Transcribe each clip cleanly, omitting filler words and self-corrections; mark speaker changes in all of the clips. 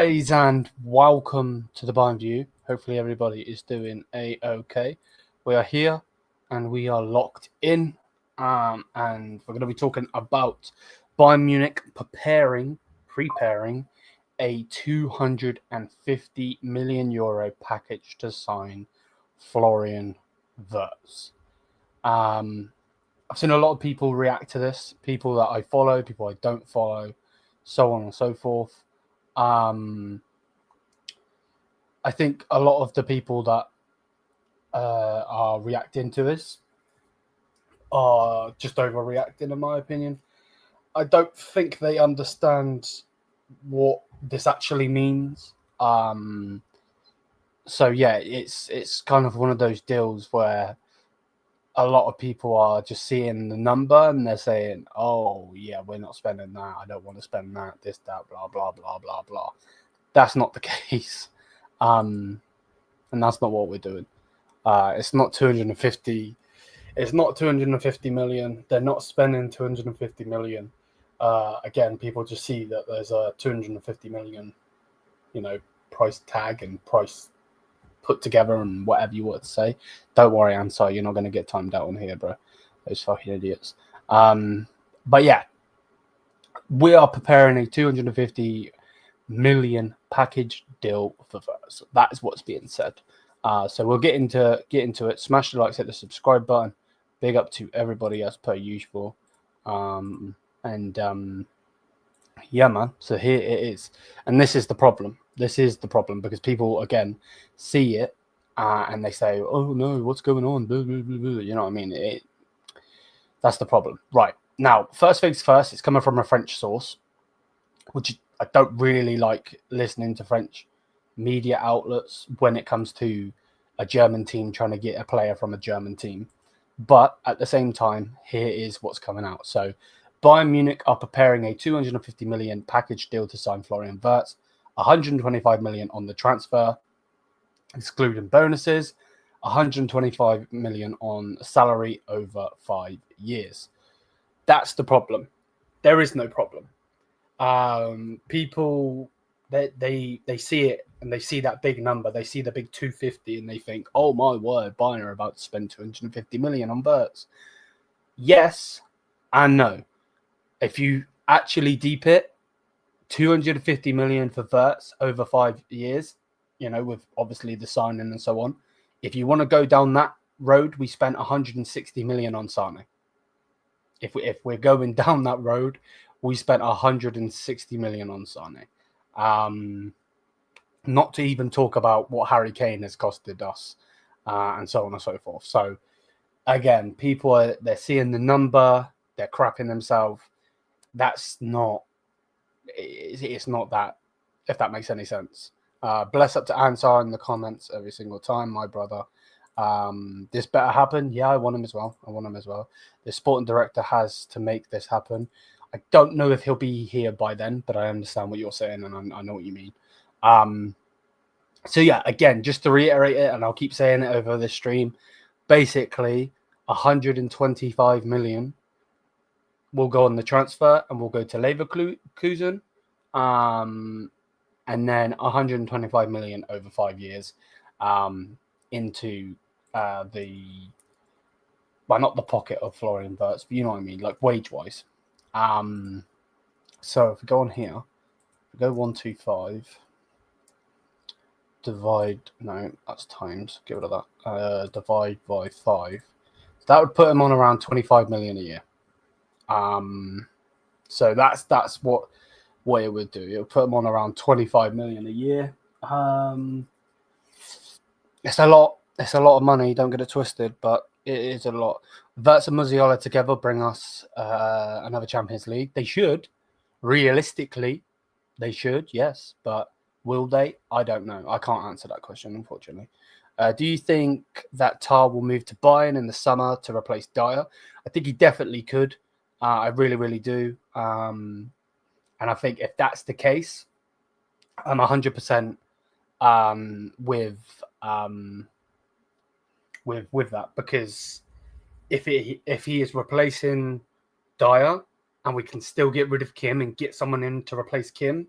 Speaker 1: guys, and welcome to the Bayern View. Hopefully everybody is doing a-okay. We are here and we are locked in, and we're going to be talking about Bayern Munich preparing a 250 million euro package to sign Florian Wirtz. I've seen a lot of people react to this, people that I follow, people I don't follow, so on and so forth. I think a lot of the people that are reacting to this are just overreacting, in my opinion. I don't think they understand what this actually means. So yeah, it's kind of one of those deals where a lot of people are just seeing the number and they're saying, oh, yeah, we're not spending that. I don't want to spend that, this, that, blah, blah, blah, blah, blah. That's not the case. And that's not what we're doing. It's not 250. It's not 250 million. They're not spending 250 million. Again, people just see that there's a 250 million, price tag and price put together and whatever you want to say. Don't worry, Ansar, you're not going to get timed out on here, bro. Those fucking idiots. But yeah, we are preparing a 250 million package deal for Wirtz. That is what's being said. So we'll get into it. Smash the likes, hit the subscribe button. Big up to everybody as per usual. Yeah, man. So here it is, and this is the problem. This is the problem because people again see it and they say, "Oh no, what's going on?" Blah, blah, blah, blah. You know what I mean? That's the problem, right? Now, first things first. It's coming from a French source, which I don't really like listening to French media outlets when it comes to a German team trying to get a player from a German team. But at the same time, here is what's coming out. So Bayern Munich are preparing a 250 million package deal to sign Florian Wirtz, 125 million on the transfer, excluding bonuses, 125 million on salary over 5 years. That's the problem. There is no problem. People they see it and they see that big number, they see the big 250 and they think, oh my word, Bayern are about to spend 250 million on Wirtz. Yes and no. If you actually deep it, 250 million for Wirtz over 5 years, with obviously the signing and so on. If you want to go down that road, we spent 160 million on Sané. If we're going down that road, we spent 160 million on Sané. Not to even talk about what Harry Kane has costed us, and so on and so forth. So again, people they're seeing the number, they're crapping themselves. That's not. It's not that. If that makes any sense. Bless up to Ansar in the comments every single time, my brother. This better happen. Yeah, I want him as well. The sporting director has to make this happen. I don't know if he'll be here by then, but I understand what you're saying, and I know what you mean. So yeah, again, just to reiterate it, and I'll keep saying it over this stream, basically 125 million will go on the transfer and will go to Leverkusen, and then 125 million over 5 years into not the pocket of Florian Wirtz, but you know what I mean, like wage-wise. So if we go on here, we go 125, that's times, get rid of that, divide by 5. So that would put him on around 25 million a year. So that's what it would do. It would put him on around 25 million a year. It's a lot of money, don't get it twisted, but it is a lot. Wirtz and Musiala together bring us another Champions League. They should. Realistically, they should, yes. But will they? I don't know. I can't answer that question, unfortunately. Do you think that Tar will move to Bayern in the summer to replace Dyer? I think he definitely could. I really, really do. And I think if that's the case, I'm 100% with that, because if he is replacing Dyer and we can still get rid of Kim and get someone in to replace Kim,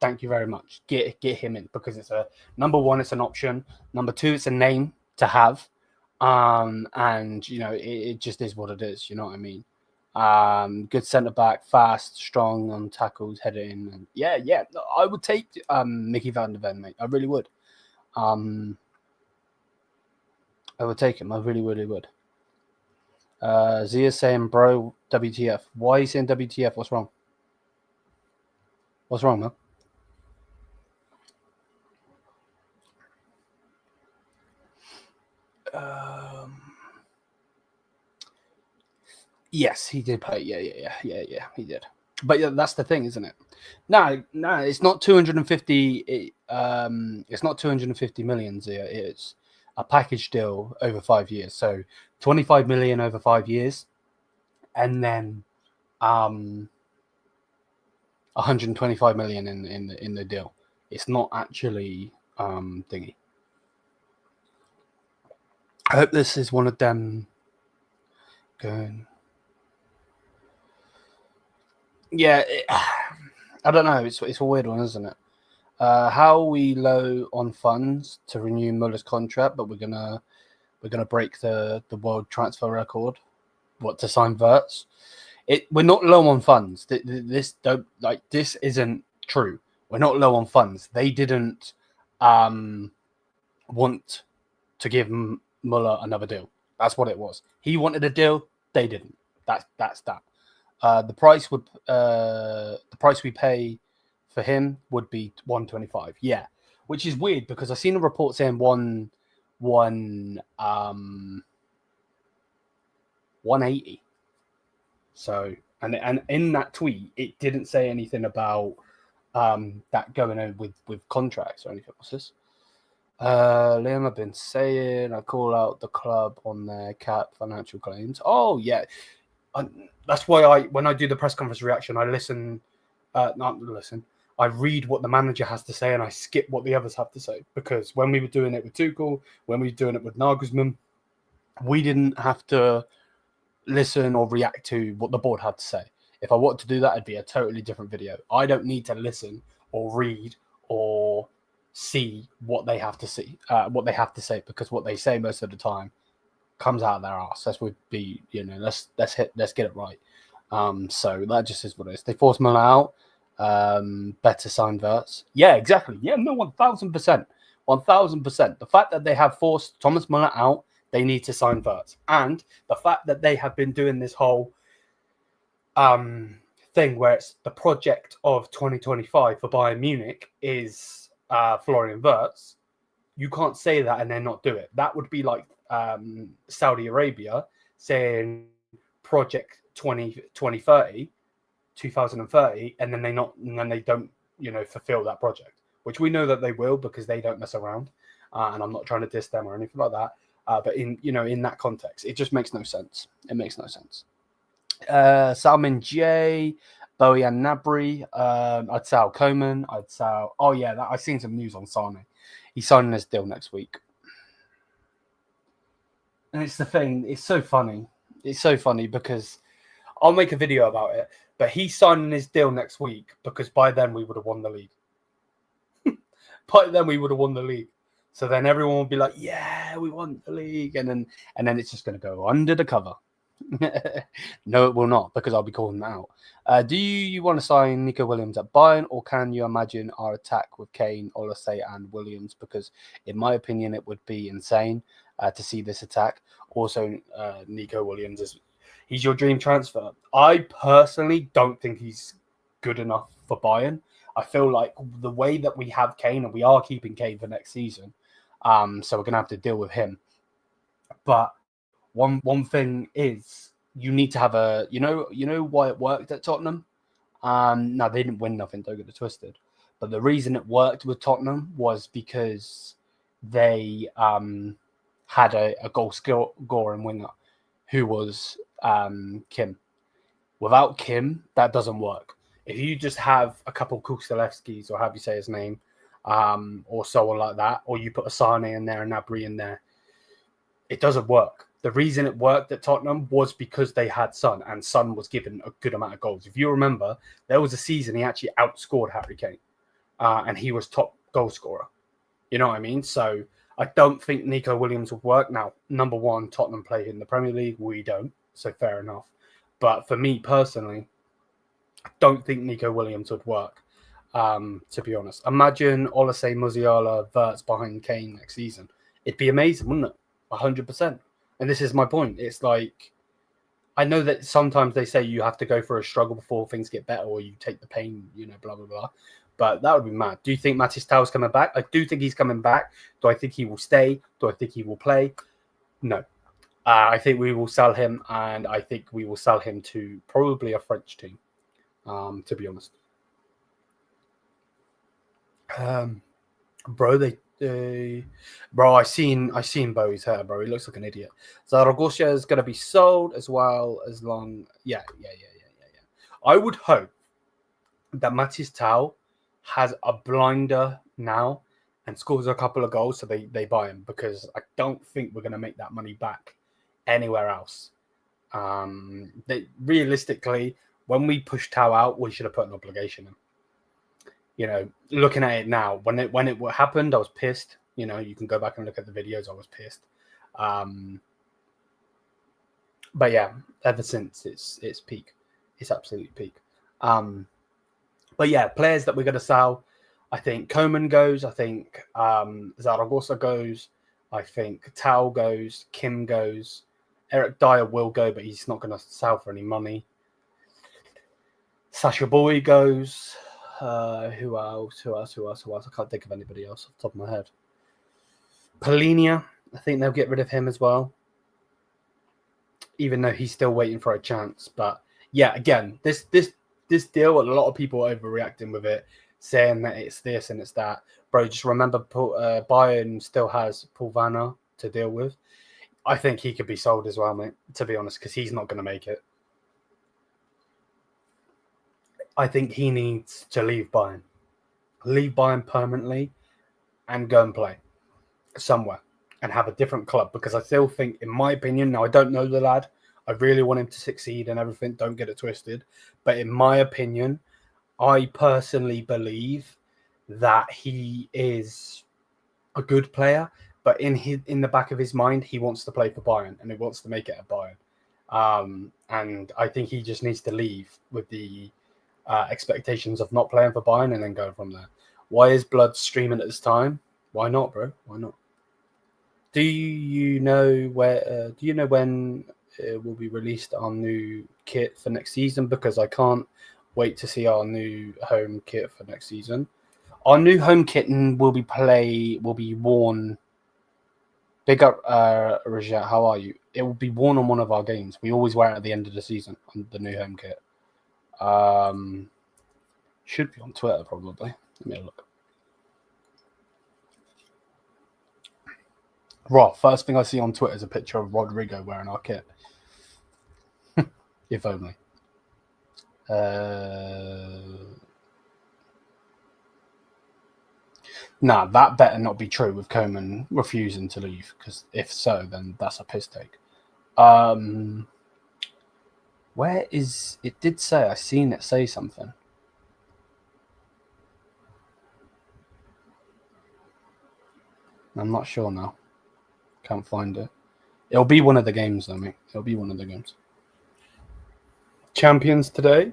Speaker 1: thank you very much. Get him in, because it's number one, it's an option. Number two, it's a name to have. And it just is what it is. You know what I mean? Good centre back, fast, strong on tackles, heading, and yeah. I would take Mickey van der Ven, mate. I really would. I would take him. I really, really would. Zia's saying, bro, WTF. Why are you saying WTF? What's wrong? What's wrong, man? Yes, he did pay. Yeah, he did. But yeah, that's the thing, isn't it? No, it's not 250. It's not 250 million. Zia. It's a package deal over 5 years. So 25 million over 5 years, and then 125 million in the deal. It's not actually thingy. I hope this is one of them going. Yeah, I don't know. It's a weird one, isn't it? How are we low on funds to renew Muller's contract, but we're gonna break the world transfer record? What, to sign Wirtz? We're not low on funds. This isn't true. We're not low on funds. They didn't want to give Muller another deal. That's what it was. He wanted a deal. They didn't. That's that. The price we pay for him would be 125. Yeah, which is weird because I seen a report saying 180. So and in that tweet it didn't say anything about that going on with contracts or anything. What's this? Liam, I've been saying I call out the club on their cap financial claims. Oh yeah. That's why when I do the press conference reaction, I I read what the manager has to say and I skip what the others have to say, because when we were doing it with Tuchel, when we were doing it with Nagelsmann, we didn't have to listen or react to what the board had to say. If I wanted to do that, it'd be a totally different video. I don't need to listen or read or see what they have to say, because what they say most of the time comes out of their ass. That would be, let's get it right. So that just is what it is. They forced Muller out. Better sign Wirtz. Yeah, exactly. Yeah, no, 1000%. 1000%. The fact that they have forced Thomas Muller out, they need to sign Wirtz. And the fact that they have been doing this whole thing where it's the project of 2025 for Bayern Munich is Florian Wirtz. You can't say that and then not do it. That would be like Saudi Arabia saying project 2030, and then they don't fulfill that project, which we know that they will because they don't mess around. And I'm not trying to diss them or anything like that. But in that context, it just makes no sense. It makes no sense. Salman J, Bojan Nabry, I'd sell Coman, I'd sell. Oh yeah, I've seen some news on Sane. He's signing his deal next week. And it's the thing, it's so funny. It's so funny because I'll make a video about it, but he's signing his deal next week because by then we would have won the league. By then we would have won the league. So then everyone will be like, yeah, we won the league. And then it's just going to go under the cover. No, it will not, because I'll be calling them out. Do you want to sign Nico Williams at Bayern, or can you imagine our attack with Kane, Olise and Williams? Because in my opinion, it would be insane to see this attack. Also, Nico Williams, he's your dream transfer. I personally don't think he's good enough for Bayern. I feel like the way that we have Kane, and we are keeping Kane for next season, so we're going to have to deal with him. But one thing is, you need to have a, why it worked at Tottenham? No, they didn't win nothing, don't get it twisted. But the reason it worked with Tottenham was because they had a goal scoring winger who was Kim. Without Kim, that doesn't work. If you just have a couple Kulusevskis, or however you say his name, or someone like that, or you put a Sane in there and Nabry in there, it doesn't work. The reason it worked at Tottenham was because they had Son, and Son was given a good amount of goals. If you remember, there was a season he actually outscored Harry Kane. and he was top goal scorer. You know what I mean? So I don't think Nico Williams would work. Now, number one, Tottenham play in the Premier League. We don't, so fair enough. But for me personally, I don't think Nico Williams would work, to be honest. Imagine Olaseh, Musiala, Wirtz behind Kane next season. It'd be amazing, wouldn't it? 100%. And this is my point. It's like, I know that sometimes they say you have to go for a struggle before things get better, or you take the pain, blah, blah, blah. But that would be mad. Do you think Mathys Tau's coming back? I do think he's coming back. Do I think he will stay? Do I think he will play? No. I think we will sell him, and I think we will sell him to probably a French team, to be honest. Bro, I seen Bowie's hair, bro. He looks like an idiot. Zaragoza is going to be sold as well as long. Yeah. I would hope that Mathys Tau has a blinder now and scores a couple of goals so they buy him, because I don't think we're going to make that money back anywhere else. Realistically, when we pushed Tau out, we should have put an obligation in. Looking at it now, when it happened, I was pissed. You can go back and look at the videos. I was pissed. But yeah, ever since it's peak. It's absolutely peak. But yeah, players that we're going to sell. I think Coman goes. I think Zaragoza goes. I think Tau goes. Kim goes. Eric Dyer will go, but he's not going to sell for any money. Sacha Boey goes. Who else? I can't think of anybody else off the top of my head. Polinia, I think they'll get rid of him as well, even though he's still waiting for a chance. But yeah, again, this deal, a lot of people are overreacting with it, saying that it's this and it's that. Bro, just remember, Bayern still has Paul Vanna to deal with. I think he could be sold as well, mate, to be honest, because he's not going to make it. I think he needs to leave Bayern. Leave Bayern permanently and go and play somewhere and have a different club, because I still think, in my opinion, now I don't know the lad, I really want him to succeed and everything, don't get it twisted, but in my opinion, I personally believe that he is a good player, but in the back of his mind, he wants to play for Bayern and he wants to make it at Bayern. And I think he just needs to leave with the expectations of not playing for Bayern and then go from there. Why is blood streaming at this time? Why not, bro? Why not? Do you know when it will be released our new kit for next season? Because I can't wait to see our new home kit for next season. Our new home kit will be worn. Big up, Rajat. How are you? It will be worn on one of our games. We always wear it at the end of the season on the new home kit. Should be on Twitter probably. Let me have a look. Right, first thing I see on Twitter is a picture of Rodrigo wearing our kit. If only. Nah, that better not be true with Coman refusing to leave, because if so, then that's a piss take. Where is it? Did say I seen it say something. I'm not sure now. Can't find it. It'll be one of the games, though, mate. It'll be one of the games. Champions today?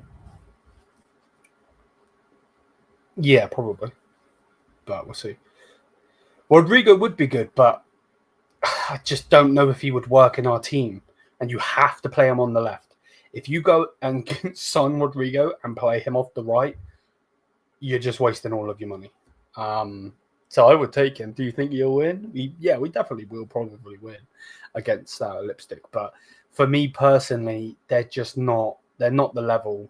Speaker 1: Yeah, probably. But we'll see. Rodrigo would be good, but I just don't know if he would work in our team. And you have to play him on the left. If you go and sign Rodrigo and play him off the right, you're just wasting all of your money. So I would take him. Do you think he'll win? We definitely will probably win against Lipstick. But for me personally, they're not the level.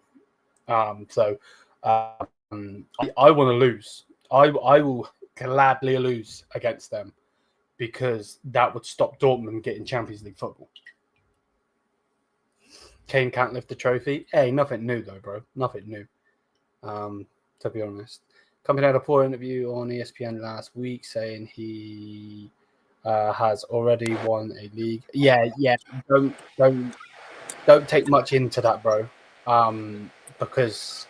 Speaker 1: So I want to lose. I will gladly lose against them, because that would stop Dortmund getting Champions League football. Kane can't lift the trophy. Hey, nothing new though, bro. Nothing new. To be honest. Company had a poor interview on ESPN last week saying he has already won a league. Yeah. Don't take much into that, bro. Because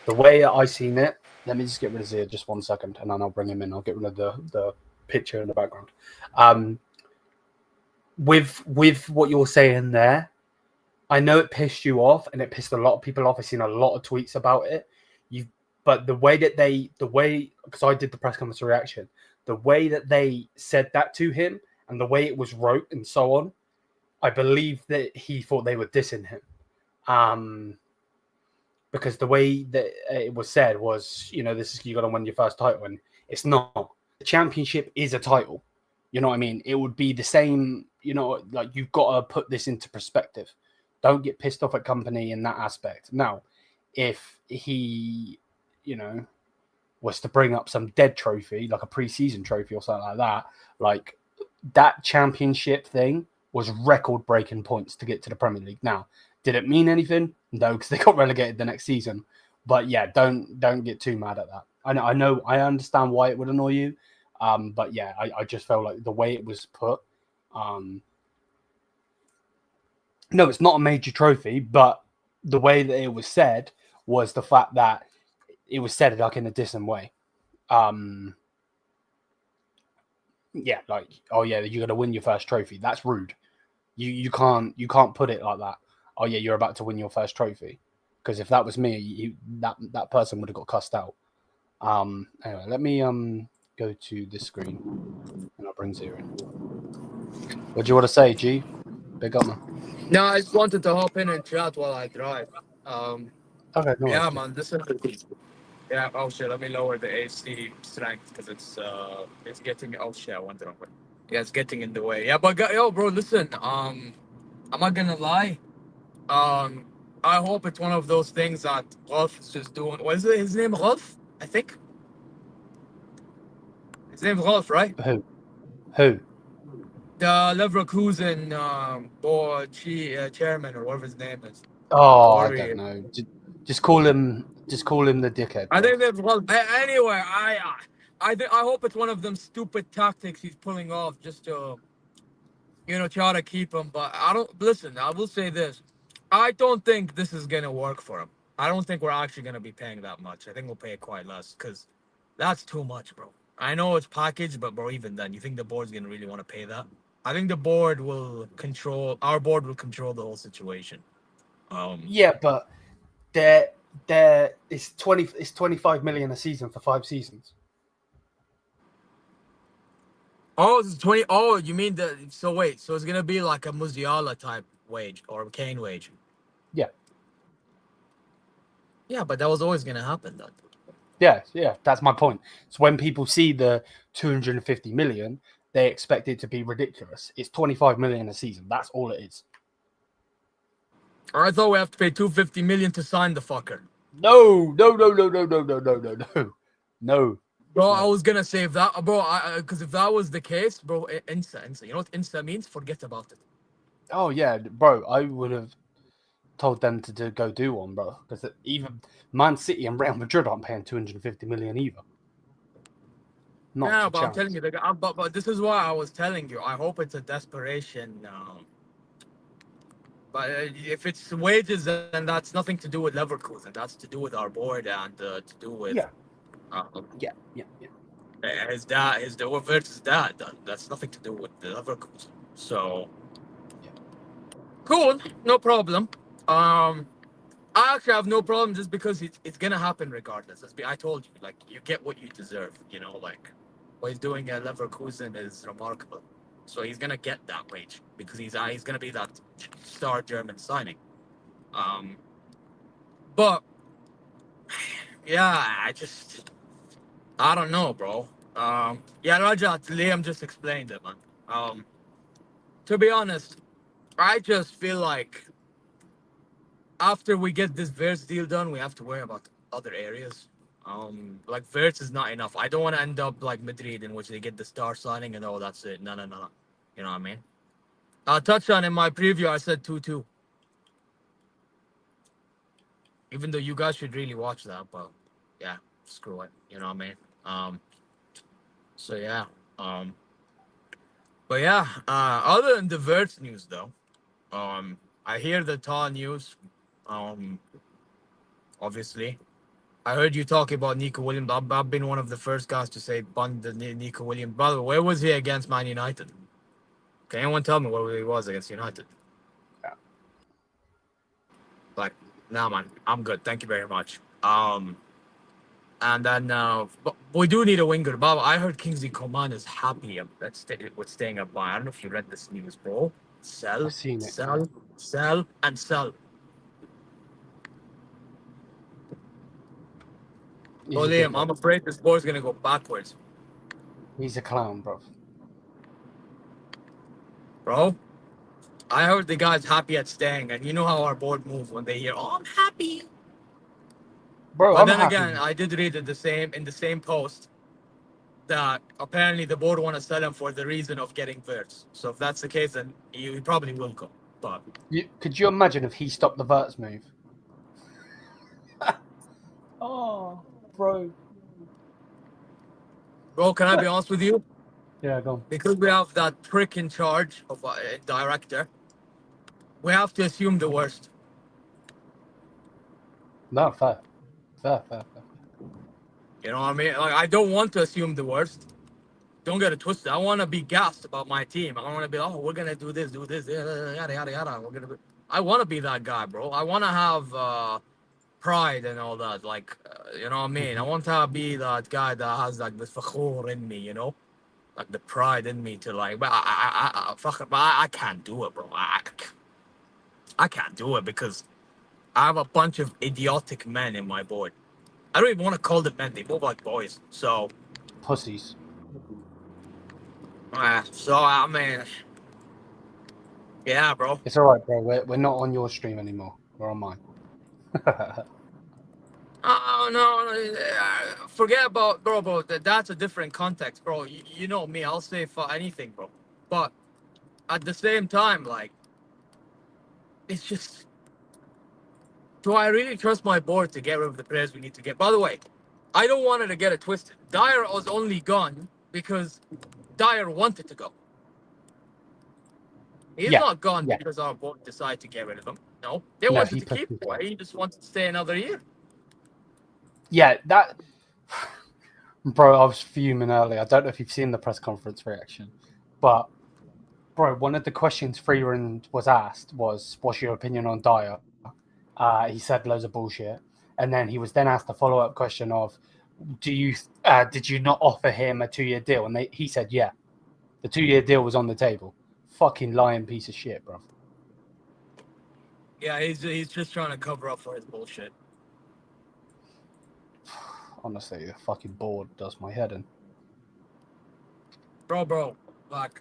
Speaker 1: the way I seen it, Let me just get rid of Zia just 1 second, and then I'll bring him in. I'll get rid of the picture in the background. With what you're saying there, I know it pissed you off, and it pissed a lot of people off. I've seen a lot of tweets about it. But the way because I did the press conference reaction, the way that they said that to him, and the way it was wrote and so on, I believe that he thought they were dissing him. Because the way that it was said was, this is, you got to win your first title, and it's not. The championship is a title. You know what I mean? It would be the same, like you've got to put this into perspective. Don't get pissed off at company in that aspect. Now, if he, was to bring up some dead trophy, like a preseason trophy or something like that, like that championship thing was record-breaking points to get to the Premier League. Now, did it mean anything? No, because they got relegated the next season. But yeah, don't get too mad at that. I know, I understand why it would annoy you. But yeah, I just felt like the way it was put. No, it's not a major trophy, but the way that it was said was the fact that it was said like in a dissing way. Yeah, like, oh yeah, you're gonna win your first trophy. That's rude. You can't put it like that. Oh yeah, you're about to win your first trophy. Because if that was me, that person would have got cussed out. Anyway, let me go to this screen and I'll bring Zero in. What do you want to say, G? Big up, man.
Speaker 2: No, I just wanted to hop in and chat while I drive.
Speaker 1: Okay, no
Speaker 2: Yeah,
Speaker 1: worries.
Speaker 2: man, listen. Yeah, oh shit, let me lower the AC strength because it's getting, oh shit, I went the wrong way. Yeah, it's getting in the way. Yeah, but yo, bro, listen, I'm not gonna lie. Um, I hope it's one of those things that Rolf is just doing. What is it? His name Rolf? I think. His name's Rolf, right?
Speaker 1: Who?
Speaker 2: The Leverkusen board chairman or whatever his name is.
Speaker 1: Oh, I
Speaker 2: Whatever he
Speaker 1: don't
Speaker 2: is.
Speaker 1: know. Just call him the dickhead,
Speaker 2: I
Speaker 1: bro.
Speaker 2: think that's Rolf. Anyway, I hope it's one of them stupid tactics he's pulling off just to try to keep him. But I don't listen. I will say this: I don't think this is gonna work for him. I don't think we're actually gonna be paying that much. I think we'll pay quite less because that's too much, bro. I know it's packaged, but bro, even then, you think the board's gonna really want to pay that? I think the board will control. Our board will control the whole situation.
Speaker 1: Yeah, but it's 25 million a season for 5 seasons.
Speaker 2: Oh, it's 20. Oh, you mean the? So wait, so it's gonna be like a Musiala type wage or a Kane wage?
Speaker 1: Yeah.
Speaker 2: Yeah, but that was always gonna happen, then.
Speaker 1: Yeah, that's my point. So when people see the 250 million, they expect it to be ridiculous. It's 25 million a season. That's all it is.
Speaker 2: Or I thought we have to pay 250 million to sign the fucker.
Speaker 1: No.
Speaker 2: Bro, I was gonna say if that, bro, because if that was the case, bro, insa. You know what insa means? Forget about it.
Speaker 1: Oh yeah, bro. I would have told them to go do one, bro. Because even Man City and Real Madrid aren't paying 250 million either. Not
Speaker 2: Yeah,
Speaker 1: a
Speaker 2: but I'm telling
Speaker 1: chance.
Speaker 2: you, but this is why I was telling you. I hope it's a desperation. But if it's wages, then that's nothing to do with Leverkusen. That's to do with our board and to do with
Speaker 1: Yeah.
Speaker 2: his dad, his Wirtz's dad. That's nothing to do with the Leverkusen. So cool, no problem. I actually have no problem just because it's gonna happen regardless. I told you, like you get what you deserve. Like what he's doing at Leverkusen is remarkable. So he's gonna get that wage because he's gonna be that star German signing. But yeah, I don't know, bro. Yeah, Raja, Liam just explained it, man. To be honest, I just feel like after we get this Wirtz deal done, we have to worry about other areas. Like Wirtz is not enough. I don't want to end up like Madrid, in which they get the star signing and oh, that's it. No. You know what I mean? I touched on in my preview. I said 2-2. Even though you guys should really watch that, but yeah, screw it. You know what I mean? So yeah. But yeah. Other than the Wirtz news, though, I hear the Tar news. Obviously. I heard you talking about Nico Williams. I've been one of the first guys to say bun the Nico Williams. Brother, where was he against Man United? Can anyone tell me where he was against United?
Speaker 1: Yeah.
Speaker 2: Like, nah, man, I'm good. Thank you very much. And then but we do need a winger. Bob, I heard Kingsley Coman is happy with staying at Bayern. I don't know if you read this news, bro. Sell,
Speaker 1: I've seen it.
Speaker 2: sell, sell, and sell.
Speaker 1: He's
Speaker 2: Oh,
Speaker 1: a
Speaker 2: Liam,
Speaker 1: dickhead.
Speaker 2: I'm afraid this boy's gonna go backwards,
Speaker 1: He's a clown, bro.
Speaker 2: bro. I heard the guy's happy at staying, and you know how our board moves when they hear, "Oh, I'm happy."
Speaker 1: Bro,
Speaker 2: But
Speaker 1: I'm
Speaker 2: then
Speaker 1: happy.
Speaker 2: again, I did read in the same post that apparently the board want to sell him for the reason of getting Wirtz. So if that's the case, then he probably will go. But
Speaker 1: Could you imagine if he stopped the Wirtz move? Oh, bro.
Speaker 2: bro, can I be honest with you?
Speaker 1: Yeah, go on.
Speaker 2: Because we have that prick in charge of director, we have to assume the worst.
Speaker 1: No, fair. Fair.
Speaker 2: You know what I mean? Like, I don't want to assume the worst. Don't get it twisted. I want to be gassed about my team. I want to be, oh, we're gonna do this, yada yada yada. I want to be that guy, bro. I want to have pride and all that. Like, you know what I mean? I want to be that guy that has like the fakhur in me, you know, like the pride in me to like. But I can't do it, bro. I can't do it because I have a bunch of idiotic men in my board. I don't even want to call them men. They move like boys. So,
Speaker 1: Pussies.
Speaker 2: so I mean, yeah, bro.
Speaker 1: It's all right, bro. We're not on your stream anymore. We're on mine.
Speaker 2: Oh no, forget about bro. That's a different context, bro. You know me. I'll say for anything, bro. But at the same time, like, it's just, do I really trust my board to get rid of the players we need to get? By the way, I don't want it to get it twisted. Dyer was only gone because Dyer wanted to go. He's not gone because our board decided to get rid of him. No, they wanted to keep him. He just wanted to stay another year.
Speaker 1: Yeah, that... Bro, I was fuming earlier. I don't know if you've seen the press conference reaction, but, bro, one of the questions Freeland was asked was, what's your opinion on Dyer? He said loads of bullshit. And then he was then asked a follow-up question of, did you not offer him a 2-year deal? And he said, yeah. The 2-year deal was on the table. Fucking lying piece of shit, bro.
Speaker 2: Yeah, he's just trying to cover up for his bullshit.
Speaker 1: Honestly, the fucking board does my head in.
Speaker 2: Bro, like,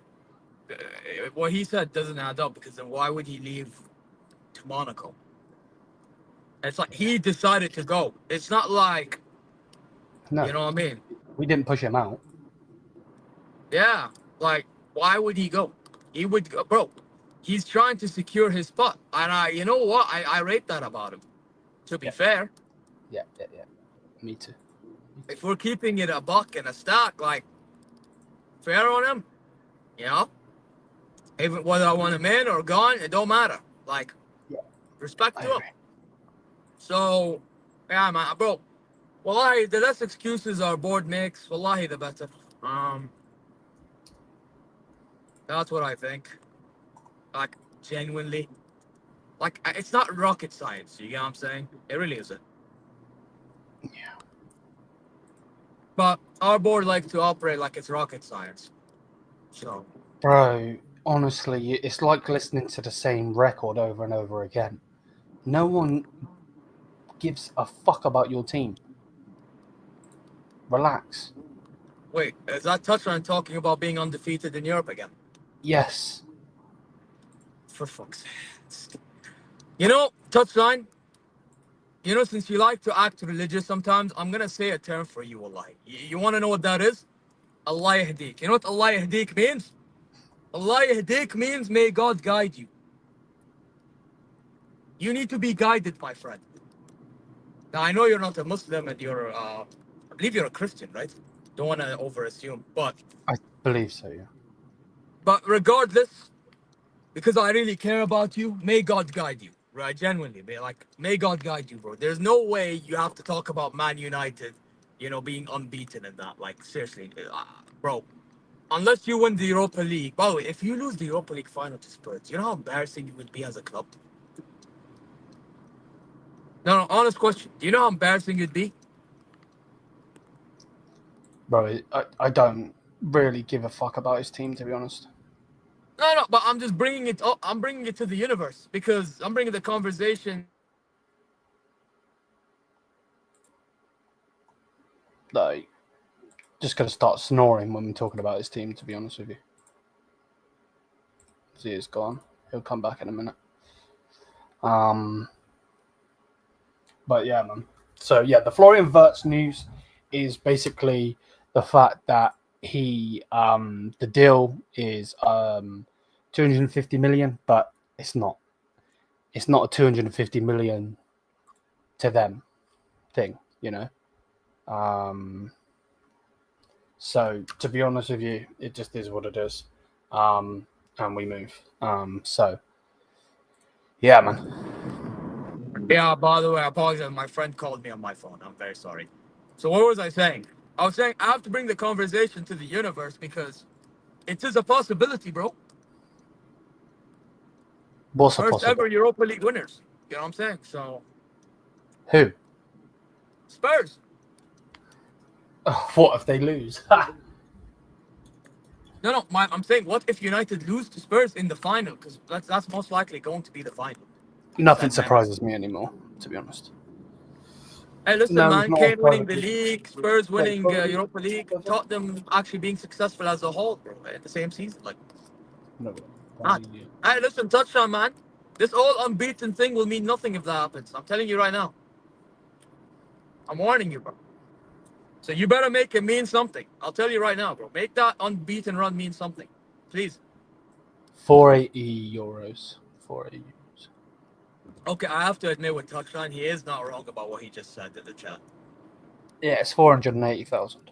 Speaker 2: what he said doesn't add up because then why would he leave to Monaco? It's like he decided to go. It's not like,
Speaker 1: No,
Speaker 2: you know what I mean?
Speaker 1: We didn't push him out.
Speaker 2: Yeah, like, why would he go? He would go, bro. He's trying to secure his spot, and you know what? I rate that about him. To be fair.
Speaker 1: Yeah. Me too.
Speaker 2: If we're keeping it a buck and a stack, like, fair on him, you know? Even whether I want him in or gone, it don't matter. Like, respect to him. So, yeah, man, bro. Wallahi, the less excuses our board makes, wallahi, the better. That's what I think. Like, genuinely. Like, it's not rocket science, you get what I'm saying? It really isn't.
Speaker 1: Yeah.
Speaker 2: But our board likes to operate like it's rocket science. So,
Speaker 1: Bro, honestly, it's like listening to the same record over and over again. No one gives a fuck about your team. Relax.
Speaker 2: wait, is that touchline talking about being undefeated in Europe again?
Speaker 1: Yes.
Speaker 2: For fuck's sake. You know, touchline, you know, since you like to act religious sometimes, I'm going to say a term for you, wallahi. You want to know what that is? Allah yahdik. You know what Allah yahdik means? Allah yahdik means may God guide you. You need to be guided, my friend. Now, I know you're not a Muslim and you're, I believe you're a Christian, right? Don't want to overassume, but...
Speaker 1: I believe so, yeah.
Speaker 2: But regardless, because I really care about you, may God guide you. right? Genuinely, like, may God guide you, bro. There's no way you have to talk about Man United, being unbeaten and that. Like, seriously, bro. Unless you win the Europa League. By the way, if you lose the Europa League final to Spurs, you know how embarrassing you would be as a club? No, honest question. Do you know how embarrassing you'd be?
Speaker 1: Bro, I don't really give a fuck about his team, to be honest.
Speaker 2: No, but I'm just bringing it up. I'm bringing it to the universe because I'm bringing the conversation.
Speaker 1: Like, just gonna start snoring when we're talking about his team, to be honest with you. See, it's gone. He'll come back in a minute. But yeah, man. So yeah, the Florian Wirtz news is basically the fact that the deal is 250 million, but it's not a 250 million to them thing, So to be honest with you, it just is what it is, and we move. So yeah, man.
Speaker 2: Yeah, by the way, I apologize. My friend called me on my phone. I'm very sorry. So what was I saying? I was saying I have to bring the conversation to the universe because it is a possibility, bro.
Speaker 1: What's a
Speaker 2: First ever
Speaker 1: possibility?
Speaker 2: Europa League winners. You know what I'm saying? So
Speaker 1: Who?
Speaker 2: Spurs.
Speaker 1: What if they lose?
Speaker 2: No. I'm saying, what if United lose to Spurs in the final? Because that's most likely going to be the final.
Speaker 1: Nothing surprises me anymore, to be honest.
Speaker 2: Hey, listen,
Speaker 1: No, it's
Speaker 2: man.
Speaker 1: not
Speaker 2: Kane winning the
Speaker 1: surprising.
Speaker 2: league, Spurs winning Europa League, Tottenham actually being successful as a whole, bro, in the same season. Like,
Speaker 1: No.
Speaker 2: hey, listen, touchdown, man. This all unbeaten thing will mean nothing if that happens. I'm telling you right now. I'm warning you, bro. So you better make it mean something. I'll tell you right now, bro. Make that unbeaten run mean something. Please.
Speaker 1: 480 euros. 480 euros.
Speaker 2: Okay, I have to admit with touchdown, he is not wrong about what he just said in the chat.
Speaker 1: Yeah, it's 480,000.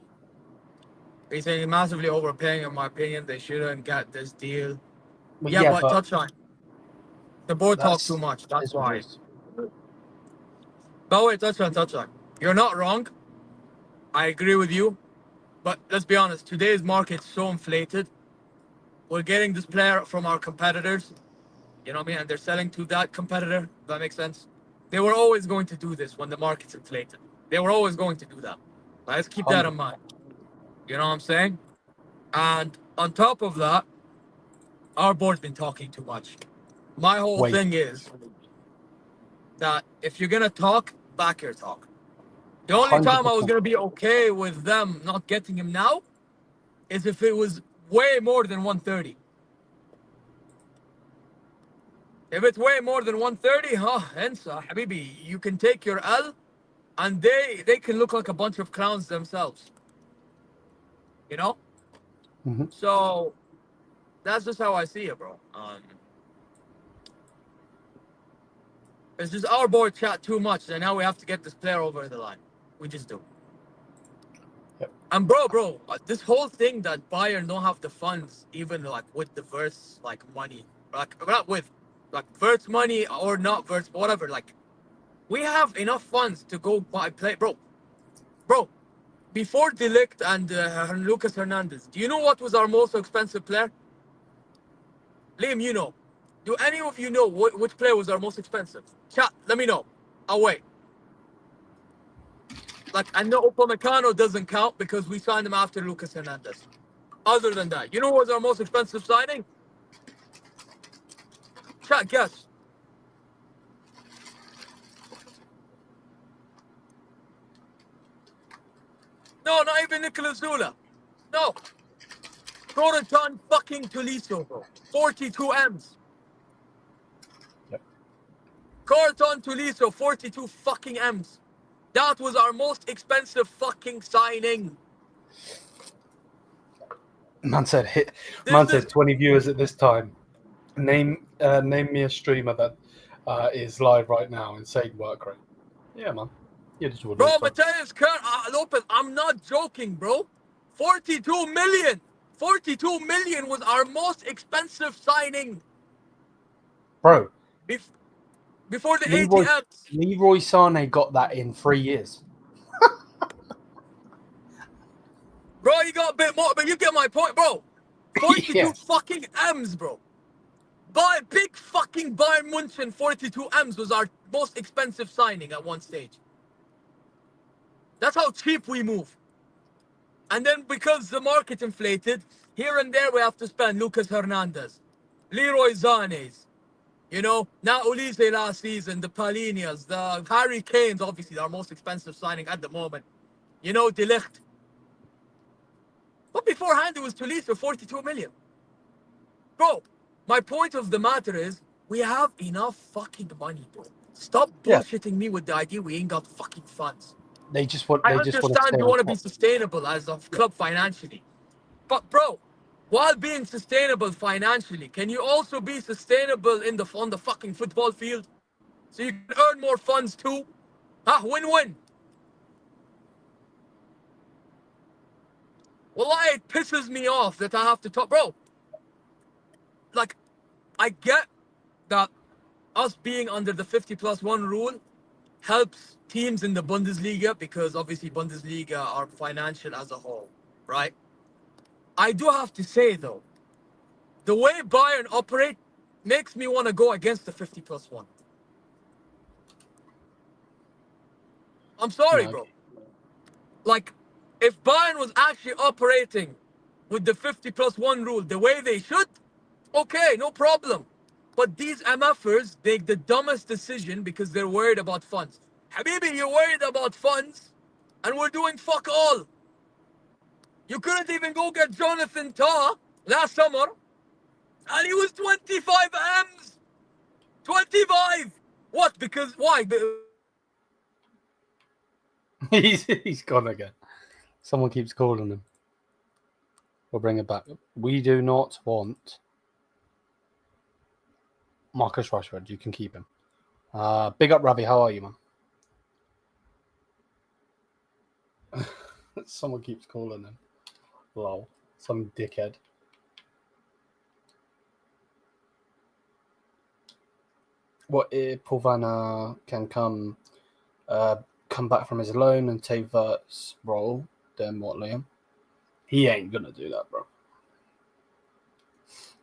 Speaker 2: He's saying massively overpaying, in my opinion. They shouldn't get this deal.
Speaker 1: Well,
Speaker 2: Yeah, but
Speaker 1: but
Speaker 2: touchdown. The board talk too much. That's why. By the way, touchdown. You're not wrong. I agree with you. But let's be honest, today's market's so inflated. We're getting this player from our competitors. You know what I mean? And they're selling to that competitor. If that makes sense. They were always going to do this when the market's inflated. They were always going to do that. Let's keep that in mind. You know what I'm saying? And on top of that, our board's been talking too much. My whole thing is that if you're going to talk, back your talk. The only time I was
Speaker 1: 100%.
Speaker 2: going to be okay with them not getting him now is if it was way more than 130. If it's way more than 130, Ensa, Habibi, you can take your L and they can look like a bunch of clowns themselves. You know?
Speaker 1: Mm-hmm.
Speaker 2: So that's just how I see it, bro. It's just our board chat too much, and now we have to get this player over the line. We just do.
Speaker 1: Yep.
Speaker 2: And bro, this whole thing that Bayern don't have the funds, even like with the Wirtz like money, like not with like Wirtz money or not Wirtz, whatever. Like, we have enough funds to go buy play, bro. Before de Ligt and Lucas Hernandez, do you know what was our most expensive player? Liam, you know. Do any of you know which player was our most expensive? Chat, let me know. I'll wait. Like, I know Upamecano doesn't count because we signed him after Lucas Hernandez. Other than that, you know what was our most expensive signing? Chat, guess. No, not even Nicolas Zula. No. Croton fucking Tolisso, bro. 42 M's.
Speaker 1: Yep.
Speaker 2: Croton Tolisso, 42 fucking M's. That was our most expensive fucking signing.
Speaker 1: Man said 20 viewers at this time. Name me a streamer that is live right now. Insane work rate. Yeah, man. Yeah, just would.
Speaker 2: Bro, Matthijs, Lopez, I'm not joking, bro. 42 million. 42 million was our most expensive signing.
Speaker 1: Bro.
Speaker 2: before the
Speaker 1: Leroy,
Speaker 2: ATMs.
Speaker 1: Leroy Sané got that in 3 years.
Speaker 2: Bro, you got a bit more, but you get my point, bro. 42
Speaker 1: Yeah.
Speaker 2: fucking M's, bro. Big fucking Bayern München 42 M's was our most expensive signing at one stage. That's how cheap we move. And then because the market inflated, here and there we have to spend Lucas Hernandez, Leroy Sané's, now Ulise last season, the Palinias, the Harry Kane's, obviously our most expensive signing at the moment. De Ligt. But beforehand it was Toulouse for 42 million. Bro, my point of the matter is we have enough fucking money, bro. Stop bullshitting me with the idea we ain't got fucking funds.
Speaker 1: They just want
Speaker 2: I
Speaker 1: to
Speaker 2: understand
Speaker 1: stay
Speaker 2: you
Speaker 1: on
Speaker 2: want to be
Speaker 1: top.
Speaker 2: sustainable as a club financially. But bro, while being sustainable financially, can you also be sustainable on the fucking football field? So you can earn more funds too? Win-win. Well, it pisses me off that I have to talk. Bro, like, I get that us being under the 50+1 rule helps teams in the Bundesliga because obviously Bundesliga are financial as a whole, right? I do have to say though, the way Bayern operate makes me want to go against the 50+1. I'm sorry,
Speaker 1: No.
Speaker 2: bro. Like, if Bayern was actually operating with the 50+1 rule the way they should, okay, no problem. But these MFers make the dumbest decision because they're worried about funds. Habibi, you're worried about funds, and we're doing fuck all. You couldn't even go get Jonathan Tah last summer, and he was 25 M's. 25! What? Because, why?
Speaker 1: He's gone again. Someone keeps calling him. We'll bring it back. We do not want Marcus Rashford. You can keep him. Big up, Ravi. How are you, man? Someone keeps calling him. Lol. Some dickhead. What if Pulvana can come back from his loan and take Wirtz's role? Then what, Liam? He ain't gonna do that, bro.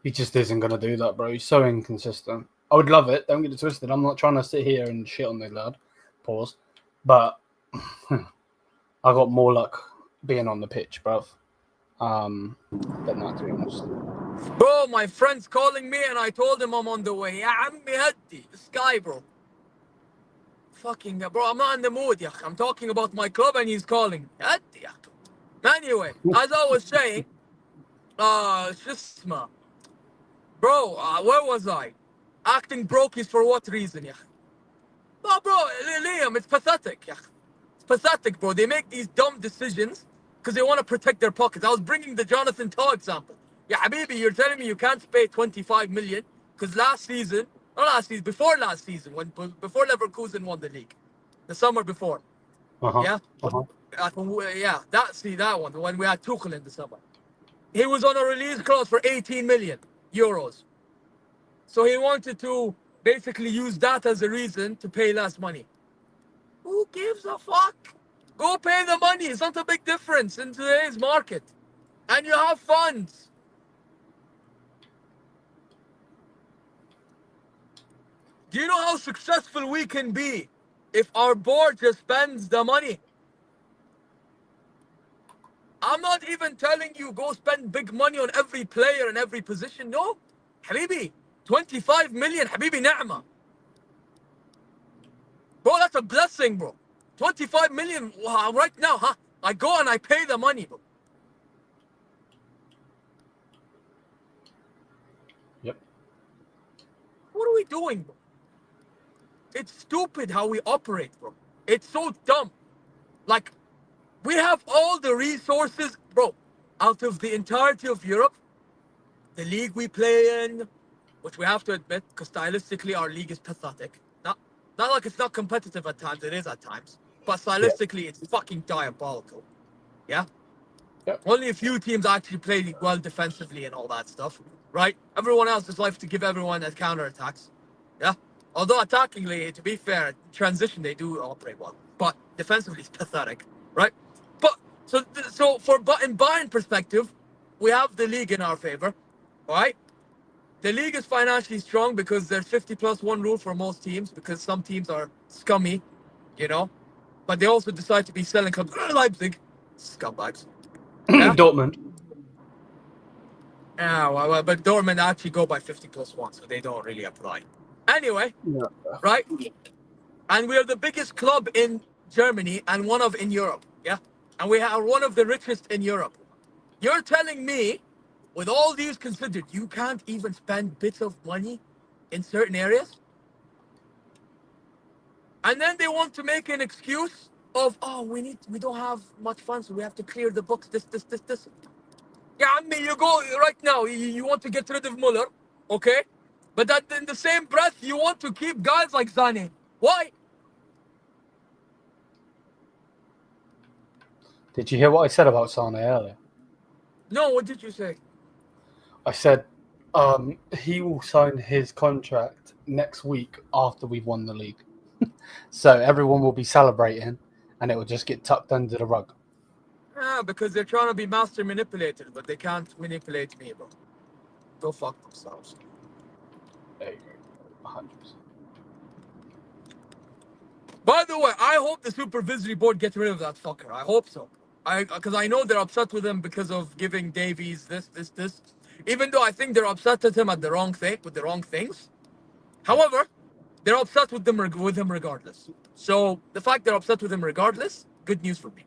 Speaker 1: He just isn't gonna do that, bro. He's so inconsistent. I would love it. Don't get it twisted. I'm not trying to sit here and shit on the lad. Pause. But I got more luck being on the pitch, bro. Than that, to be honest.
Speaker 2: Bro, my friend's calling me and I told him I'm on the way. Ya ammi haddi. This guy, bro. Fucking, bro, I'm not in the mood, ya. I'm talking about my club and he's calling. Haddi, ya. Anyway, as I was saying, Shisma. Bro, where was I? Acting brokies for what reason, ya? No, bro, Liam, it's pathetic, ya. It's pathetic, bro. They make these dumb decisions because they want to protect their pockets. I was bringing the Jonathan Tah example. Yeah, Habibi, you're telling me you can't pay 25 million because before last season, before Leverkusen won the league, the summer before. Yeah, that one when we had Tuchel in the summer. He was on a release clause for 18 million euros. So he wanted to basically use that as a reason to pay less money. Who gives a fuck? Go pay the money. It's not a big difference in today's market. And you have funds. Do you know how successful we can be if our board just spends the money? I'm not even telling you go spend big money on every player and every position. No. Habibi, 25 million, Habibi Ni'ma. Bro, that's a blessing, bro. 25 million right now, huh? I go and I pay the money, bro.
Speaker 1: Yep.
Speaker 2: What are we doing, bro? It's stupid how we operate, bro. It's so dumb. Like, we have all the resources, bro. Out of the entirety of Europe, the league we play in, which we have to admit, because stylistically our league is pathetic. Not like it's not competitive at times, it is at times. But stylistically, it's fucking diabolical. Yeah?
Speaker 1: Yep.
Speaker 2: Only a few teams actually play well defensively and all that stuff, right? Everyone else just likes to give everyone as counterattacks. Yeah? Although attackingly, to be fair, transition they do operate well, but defensively it's pathetic, right? But in Bayern perspective, we have the league in our favor, right? The league is financially strong because there's 50+1 rule for most teams because some teams are scummy, you know, but they also decide to be selling clubs. Leipzig, scumbags. Yeah.
Speaker 1: Dortmund.
Speaker 2: Yeah, well, but Dortmund actually go by 50+1, so they don't really apply. Anyway,
Speaker 1: Yeah.
Speaker 2: right? And we are the biggest club in Germany and one of in Europe. Yeah. And we are one of the richest in Europe. You're telling me, with all these considered, you can't even spend bits of money in certain areas? And then they want to make an excuse of, oh, we don't have much funds, so we have to clear the books, this. Yeah, I mean, you go right now, you want to get rid of Muller, okay? But that in the same breath, you want to keep guys like Zane. Why?
Speaker 1: Did you hear what I said about Sane earlier?
Speaker 2: No, what did you say?
Speaker 1: I said he will sign his contract next week after we've won the league. So everyone will be celebrating and it will just get tucked under the rug.
Speaker 2: Yeah, because they're trying to be master manipulated, but they can't manipulate me, bro. Go fuck themselves.
Speaker 1: There you go. 100%.
Speaker 2: By the way, I hope the supervisory board gets rid of that fucker. I hope so. Because I know they're upset with him because of giving Davies this. Even though I think they're upset at him at the wrong thing, with the wrong things. However, they're upset with him regardless. So the fact they're upset with him regardless, good news for me.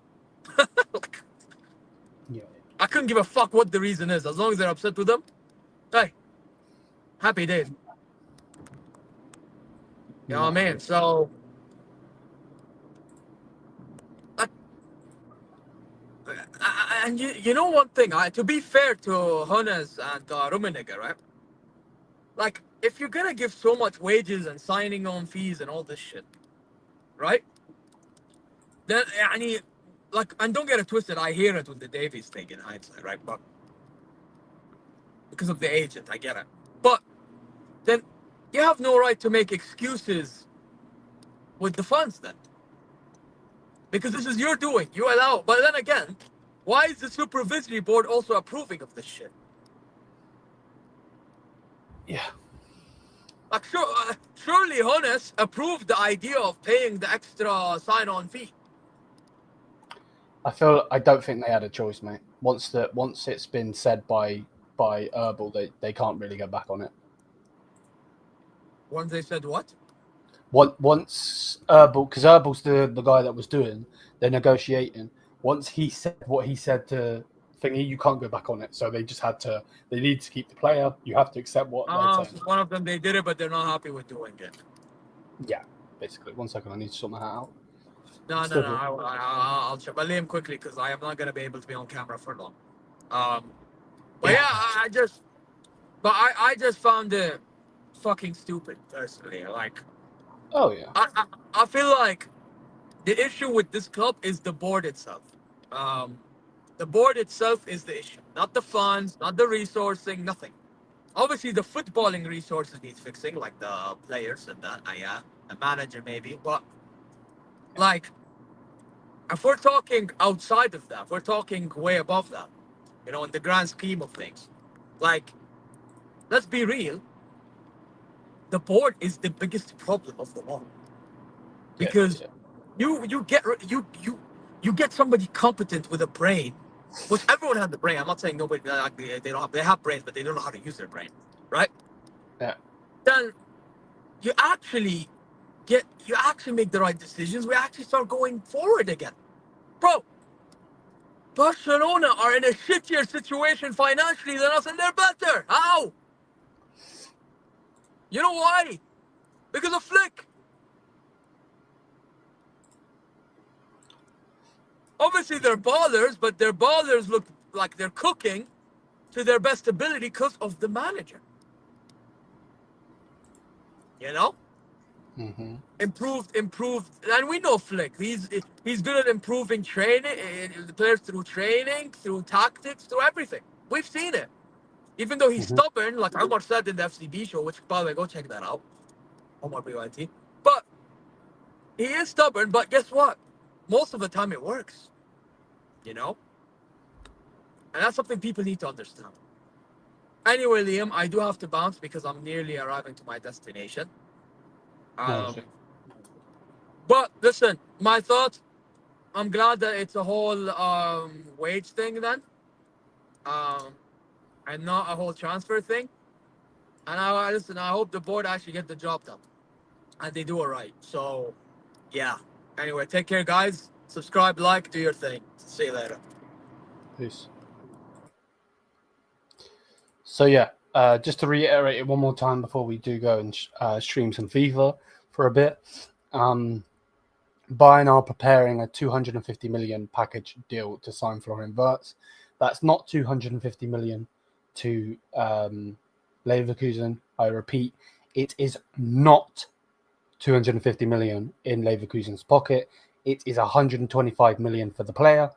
Speaker 1: Yeah.
Speaker 2: I couldn't give a fuck what the reason is. As long as they're upset with him, hey, happy days. You know what I mean? So, and you know one thing, to be fair to Hones and Rummenigge, right? Like, if you're gonna give so much wages and signing on fees and all this shit, right? Then, like, and don't get it twisted, I hear it with the Davies thing in hindsight, right? But because of the agent, I get it. But then you have no right to make excuses with the funds then. Because this is your doing. You allow. But then again, why is the supervisory board also approving of this shit?
Speaker 1: Yeah.
Speaker 2: Like, surely Hones approved the idea of paying the extra sign-on fee.
Speaker 1: I don't think they had a choice, mate. Once it's been said by Herbal, they can't really go back on it.
Speaker 2: Once they said what?
Speaker 1: Once Herbal, because Herbal's the guy that was doing the negotiating. Once he said what he said to Thingy, you can't go back on it. So they just had to. They need to keep the player. You have to accept what they're saying.
Speaker 2: One of them, they did it, but they're not happy with doing it.
Speaker 1: Yeah, basically. 1 second, I need to sort my hat out.
Speaker 2: No. I'll check. But Liam quickly, because I am not gonna be able to be on camera for long. But yeah, I just found it fucking stupid personally. Like,
Speaker 1: oh yeah,
Speaker 2: I feel like the issue with this club is the board itself. The board itself is the issue, not the funds, not the resourcing, nothing. Obviously, the footballing resources needs fixing, like the players and that. Yeah, a manager maybe, but like, if we're talking outside of that, we're talking way above that. You know, in the grand scheme of things, like, let's be real. The board is the biggest problem of them all, because you get somebody competent with a brain, which everyone has the brain. I'm not saying nobody they have brains, but they don't know how to use their brain, right?
Speaker 1: Yeah.
Speaker 2: Then you actually make the right decisions. We actually start going forward again, bro. Barcelona are in a shittier situation financially than us, and they're better. How? You know why? Because of Flick. Obviously, they're ballers, but their ballers look like they're cooking to their best ability because of the manager. You know?
Speaker 1: Mm-hmm.
Speaker 2: Improved, and we know Flick. He's good at improving training, the players through training, through tactics, through everything. We've seen it. Even though he's stubborn, like Omar said in the FCB show, which, by the way, go check that out. Omar BYT. But he is stubborn, but guess what? Most of the time it works. You know? And that's something people need to understand. Anyway, Liam, I do have to bounce because I'm nearly arriving to my destination. But listen, my thoughts, I'm glad that it's a whole wage thing then. And not a whole transfer thing. And I hope the board actually get the job done. And they do it right. So, yeah. Anyway, take care, guys. Subscribe, like, do your thing. See you later.
Speaker 1: Peace. So, yeah, just to reiterate it one more time before we do go and stream some FIFA for a bit. Bayern are preparing a 250 million package deal to sign Florian Wirtz. That's not 250 million to Leverkusen. I repeat, it is not 250 million in Leverkusen's pocket. It is 125 million for the player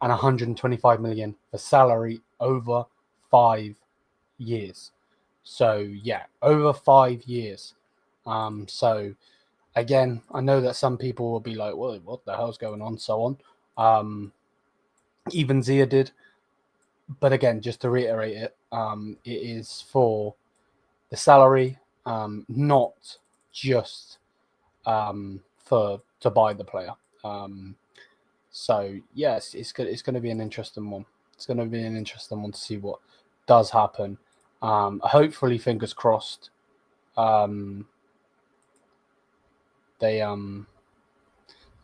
Speaker 1: and 125 million for salary over 5 years. So yeah, over 5 years. So again, I know that some people will be like, well, what the hell's going on? So on. Even Zia did. But again, just to reiterate it, it is for the salary, not just to buy the player. So yes, it's going to be an interesting one. It's going to be an interesting one to see what does happen. Hopefully, fingers crossed. They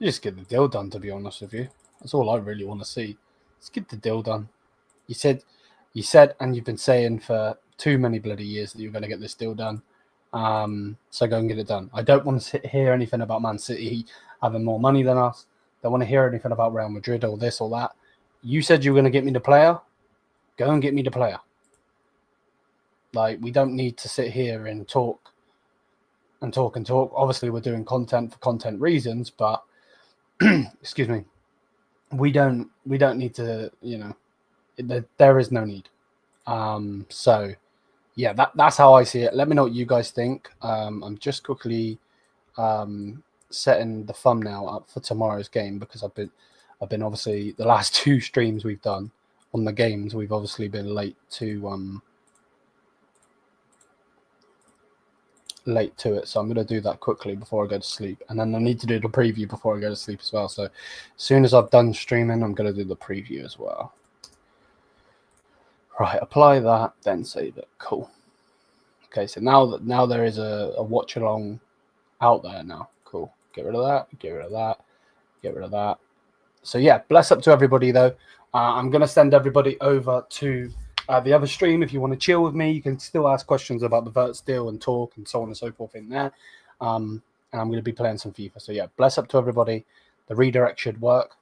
Speaker 1: just get the deal done. To be honest with you, that's all I really want to see. Let's get the deal done. You said, and you've been saying for too many bloody years that you're going to get this deal done. So go and get it done. I don't want to hear anything about Man City having more money than us. Don't want to hear anything about Real Madrid or this or that. You said you were going to get me the player. Go and get me the player. Like, we don't need to sit here and talk. Obviously, we're doing content for content reasons, but excuse me, we don't need to, there is no need. So yeah, that's how I see it. Let me know what you guys think. I'm just quickly setting the thumbnail up for tomorrow's game because I've been obviously the last 2 streams we've done on the games, we've obviously been late to it, so I'm going to do that quickly before I go to sleep, and then I need to do the preview before I go to sleep as well. So as soon as I've done streaming, I'm going to do the preview as well. Right, apply that, then save it. Cool. Okay, so now there is a watch along out there now. Cool. Get rid of that. Get rid of that. Get rid of that. So yeah, bless up to everybody though. I'm going to send everybody over to the other stream. If you want to chill with me, you can still ask questions about the Wirtz deal and talk and so on and so forth in there. And I'm going to be playing some FIFA. So yeah, bless up to everybody. The redirect should work.